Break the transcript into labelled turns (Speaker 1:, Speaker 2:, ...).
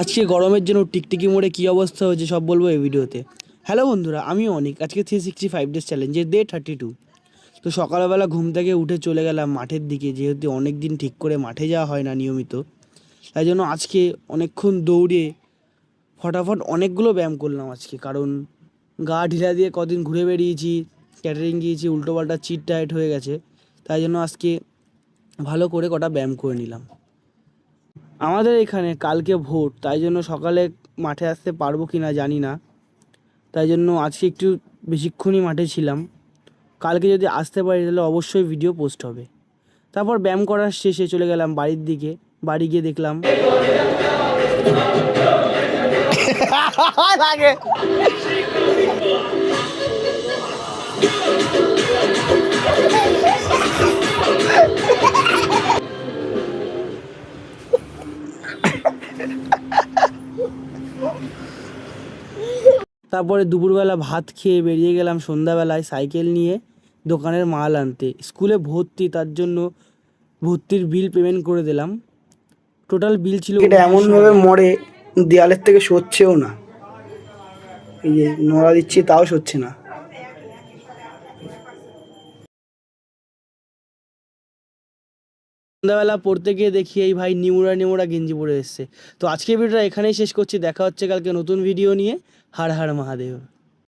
Speaker 1: আজকে গরমের জন্য টিকটিকি মোড়ে কী অবস্থা হয়েছে সব বলবো এই ভিডিওতে। হ্যালো বন্ধুরা, আমি অনিক। আজকে 365 ডেজ চ্যালেঞ্জের ডে 32। তো সকালবেলা ঘুম থেকে উঠে চলে গেলাম মাঠের দিকে, যেহেতু অনেক দিন ঠিক করে মাঠে যাওয়া হয় না নিয়মিত। তাই জন্য আজকে অনেকক্ষণ দৌড়ে ফটাফট অনেকগুলো ব্যায়াম করলাম আজকে, কারণ গা ঢিলা দিয়ে কদিন ঘুরে বেরিয়েছি, ক্যাটারিং গিয়েছি, উল্টোপাল্টা চিট ডায়েট হয়ে গেছে। তাই জন্য আজকে ভালো করে কটা ব্যায়াম করে নিলাম। আমাদের এখানে কালকে ভোট, তাই জন্য সকালে মাঠে আসতে পারবো কি না জানি না। তাই জন্য আজকে একটু বেশিক্ষণই মাঠে ছিলাম। কালকে যদি আসতে পারি তাহলে অবশ্যই ভিডিও পোস্ট হবে। তারপর ব্যায়াম করার শেষে চলে গেলাম বাড়ির দিকে। বাড়ি গিয়ে দেখলাম লাগে তারপরে দুপুরবেলা ভাত খেয়ে বেরিয়ে গেলাম সন্ধ্যাবেলায় সাইকেল নিয়ে দোকানের মাল আনতে। স্কুলে ভর্তি, তার জন্য ভর্তির বিল পেমেন্ট করে দিলাম। টোটাল বিল ছিল, এটা এমনভাবে মরে দেয়ালের থেকে সরছেও না। এই যে নোড়া দিচ্ছি তাও সরছে না। সন্ধ্যাবেলা পড়তে গিয়ে দেখি এই ভাই নিমুড়া নিমুড়া গেঞ্জি পরে এসছে। তো আজকের ভিডিওটা এখানেই শেষ করছি। দেখা হচ্ছে কালকে নতুন ভিডিও নিয়ে। হর হর মহাদেব।